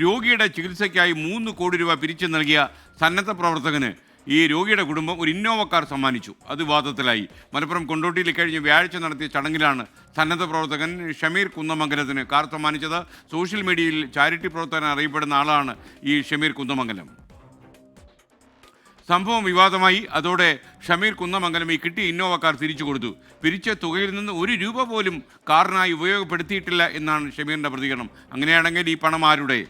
രോഗിയുടെ ചികിത്സയ്ക്കായി 3 കോടി രൂപ പിരിച്ചു നൽകിയ സന്നദ്ധ പ്രവർത്തകന് ഈ രോഗിയുടെ കുടുംബം ഒരു ഇന്നോവ കാർ സമ്മാനിച്ചു. അത് വിവാദത്തിലായി. മലപ്പുറം കൊണ്ടോട്ടിയിൽ കഴിഞ്ഞ വ്യാഴാഴ്ച നടത്തിയ ചടങ്ങിലാണ് സന്നദ്ധ പ്രവർത്തകൻ ഷമീർ കുന്നമംഗലത്തിന് കാർ സമ്മാനിച്ചത്. സോഷ്യൽ മീഡിയയിൽ ചാരിറ്റി പ്രവർത്തകൻ അറിയപ്പെടുന്ന ആളാണ് ഈ ഷമീർ കുന്നമംഗലം. സംഭവം വിവാദമായി. അതോടെ ഷമീർ കുന്നമംഗലം ഈ കിട്ടിയ ഇന്നോവ കാർ തിരിച്ചു കൊടുത്തു. പിരിച്ച തുകയിൽ നിന്ന് 1 രൂപ പോലും കാറിനായി ഉപയോഗപ്പെടുത്തിയിട്ടില്ല എന്നാണ് ഷമീറിന്റെ പ്രതികരണം. അങ്ങനെയാണെങ്കിൽ ഈ പണം ആരുടെ?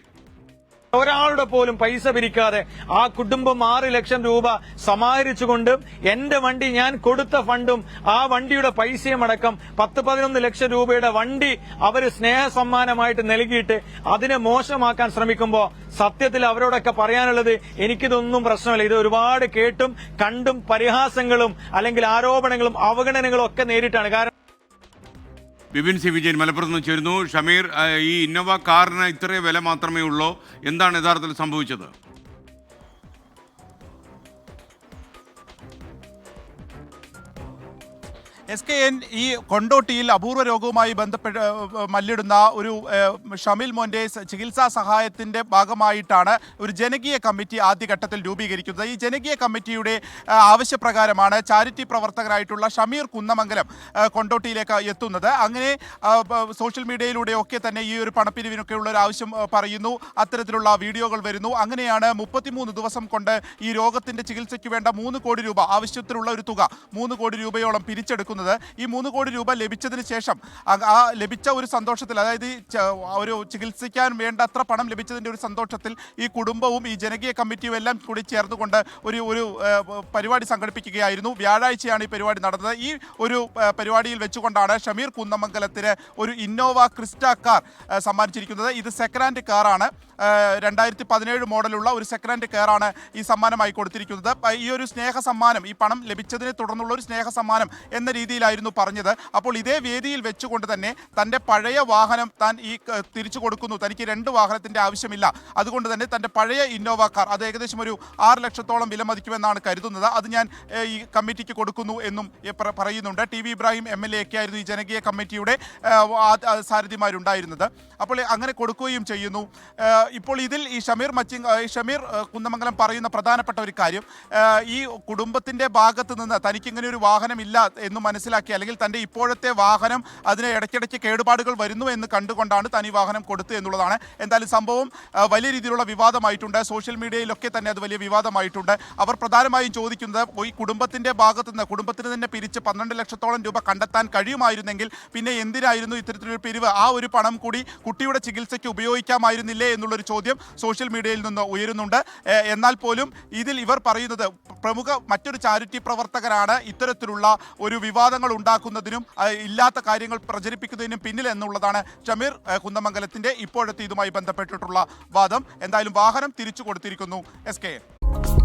ഒരാളുടെ പോലും പൈസ പിരിക്കാതെ ആ കുടുംബം 6 ലക്ഷം രൂപ സമാഹരിച്ചുകൊണ്ടും എന്റെ വണ്ടി ഞാൻ കൊടുത്ത ഫണ്ടും ആ വണ്ടിയുടെ പൈസയും അടക്കം 10-11 ലക്ഷം രൂപയുടെ വണ്ടി അവര് സ്നേഹ സമ്മാനമായിട്ട് നൽകിയിട്ട് അതിനെ മോശമാക്കാൻ ശ്രമിക്കുമ്പോൾ സത്യത്തിൽ അവരോടൊക്കെ പറയാനുള്ളത് എനിക്കിതൊന്നും പ്രശ്നമില്ല. ഇത് ഒരുപാട് കേട്ടും കണ്ടും പരിഹാസങ്ങളും അല്ലെങ്കിൽ ആരോപണങ്ങളും അവഗണനകളും ഒക്കെ നേരിട്ടാണ്. കാരണം ബിപിൻ സി വിജയൻ മലപ്പുറത്ത് നിന്ന് ചേരുന്നു. ഷമീർ, ഈ ഇന്നോവ കാറിന് ഇത്രയും വില മാത്രമേ ഉള്ളൂ. എന്താണ് യഥാർത്ഥത്തിൽ സംഭവിച്ചത്? SKN ഈ കൊണ്ടോട്ടിയിൽ അപൂർവ രോഗവുമായി ബന്ധപ്പെട്ട് മല്ലിടുന്ന ഒരു ഷമീൽ മോൻ്റെ ചികിത്സാ സഹായത്തിൻ്റെ ഭാഗമായിട്ടാണ് ഒരു ജനകീയ കമ്മിറ്റി ആദ്യഘട്ടത്തിൽ രൂപീകരിക്കുന്നത്. ഈ ജനകീയ കമ്മിറ്റിയുടെ ആവശ്യപ്രകാരമാണ് ചാരിറ്റി പ്രവർത്തകരായിട്ടുള്ള ഷമീർ കുന്നമംഗലം കൊണ്ടോട്ടിയിലേക്ക് എത്തുന്നത്. അങ്ങനെ സോഷ്യൽ മീഡിയയിലൂടെയൊക്കെ തന്നെ ഈ ഒരു പണപ്പിരിവിനൊക്കെ ഉള്ള ഒരു ആവശ്യം പറയുന്നു. അത്തരത്തിലുള്ള വീഡിയോകൾ വരുന്നു. അങ്ങനെയാണ് 33 ദിവസം കൊണ്ട് ഈ രോഗത്തിൻ്റെ ചികിത്സയ്ക്ക് വേണ്ട 3 കോടി രൂപ ആവശ്യത്തിനുള്ള ഒരു തുക 3 കോടി രൂപയോളം പിരിച്ചെടുക്കുന്നത്. ഈ 3 കോടി രൂപ ലഭിച്ചതിന് ശേഷം ആ ലഭിച്ച ഒരു സന്തോഷത്തിൽ, അതായത് ഒരു ചികിത്സിക്കാൻ വേണ്ടത്ര പണം ലഭിച്ചതിൻ്റെ ഒരു സന്തോഷത്തിൽ ഈ കുടുംബവും ഈ ജനകീയ കമ്മിറ്റിയും എല്ലാം കൂടി ചേർന്നുകൊണ്ട് ഒരു പരിപാടി സംഘടിപ്പിക്കുകയായിരുന്നു. വ്യാഴാഴ്ചയാണ് ഈ പരിപാടി നടന്നത്. ഈ ഒരു പരിപാടിയിൽ വെച്ചുകൊണ്ടാണ് ഷമീർ കുന്നമംഗലത്തിന് ഒരു ഇന്നോവ ക്രിസ്റ്റ കാർ സമ്മാനിച്ചിരിക്കുന്നത്. ഇത് സെക്കൻഡ് ഹാൻഡ് കാറാണ്. 2017 മോഡലുള്ള ഒരു സെക്കൻഡ് ഹാൻഡ് കാറാണ് ഈ സമ്മാനമായി കൊടുത്തിരിക്കുന്നത്. ഈ ഒരു സ്നേഹ സമ്മാനം, ഈ പണം ലഭിച്ചതിനെ തുടർന്നുള്ള ഒരു സ്നേഹ സമ്മാനം എന്ന രീതിയിലായിരുന്നു പറഞ്ഞത്. അപ്പോൾ ഇതേ വേദിയിൽ വെച്ചുകൊണ്ട് തന്നെ തൻ്റെ പഴയ വാഹനം താൻ ഈ തിരിച്ചു കൊടുക്കുന്നു. തനിക്ക് 2 വാഹനത്തിൻ്റെ ആവശ്യമില്ല. അതുകൊണ്ട് തന്നെ തൻ്റെ പഴയ ഇന്നോവ കാർ, അത് ഏകദേശം ഒരു 6 ലക്ഷത്തോളം വിലമതിക്കുമെന്നാണ് കരുതുന്നത്, അത് ഞാൻ ഈ കമ്മിറ്റിക്ക് കൊടുക്കുന്നു എന്നും പറയുന്നുണ്ട്. TV ഇബ്രാഹിം MLA ഒക്കെ ആയിരുന്നു ഈ ജനകീയ കമ്മിറ്റിയുടെ സാരഥിമാരുണ്ടായിരുന്നത്. അപ്പോൾ അങ്ങനെ കൊടുക്കുകയും ചെയ്യുന്നു. ഇപ്പോൾ ഇതിൽ ഈ ഷമീർ കുന്നമംഗലം പറയുന്ന പ്രധാനപ്പെട്ട ഒരു കാര്യം, ഈ കുടുംബത്തിൻ്റെ ഭാഗത്ത് നിന്ന് തനിക്കിങ്ങനെ ഒരു വാഹനമില്ല എന്ന് മനസ്സിലാക്കി, അല്ലെങ്കിൽ തൻ്റെ ഇപ്പോഴത്തെ വാഹനം അതിന് ഇടയ്ക്കിടയ്ക്ക് കേടുപാടുകൾ വരുന്നു എന്ന് കണ്ടുകൊണ്ടാണ് താൻ ഈ വാഹനം കൊടുത്തത് എന്നുള്ളതാണ്. എന്തായാലും സംഭവം വലിയ രീതിയിലുള്ള വിവാദമായിട്ടുണ്ട്. സോഷ്യൽ മീഡിയയിലൊക്കെ തന്നെ അത് വലിയ വിവാദമായിട്ടുണ്ട്. അവർ പ്രധാനമായും ചോദിക്കുന്നത്, ഈ കുടുംബത്തിൻ്റെ ഭാഗത്ത് നിന്ന് കുടുംബത്തിന് തന്നെ പിരിച്ച് 12 ലക്ഷത്തോളം രൂപ കണ്ടെത്താൻ കഴിയുമായിരുന്നെങ്കിൽ പിന്നെ എന്തിനായിരുന്നു ഇത്തരത്തിലൊരു പിരിവ്? ആ ഒരു പണം കൂടി കുട്ടിയുടെ ചികിത്സയ്ക്ക് ഉപയോഗിക്കാമായിരുന്നില്ലേ എന്നുള്ളൊരു ചോദ്യം സോഷ്യൽ മീഡിയയിൽ നിന്ന് ഉയരുന്നുണ്ട്. എന്നാൽ പോലും ഇതിൽ ഇവർ പറയുന്നത് മറ്റൊരു ചാരിറ്റി പ്രവർത്തകരാണ് ഇത്തരത്തിലുള്ള ഒരു വിവാദങ്ങൾ ഉണ്ടാക്കുന്നതിനും ഇല്ലാത്ത കാര്യങ്ങൾ പ്രചരിപ്പിക്കുന്നതിനും പിന്നിൽ എന്നുള്ളതാണ് ഷമീർ കുന്നമംഗലത്തിൻ്റെ ഇപ്പോഴത്തെ ഇതുമായി ബന്ധപ്പെട്ടിട്ടുള്ള വാദം. എന്തായാലും വാഹനം തിരിച്ചു കൊടുത്തിരിക്കുന്നു SKN.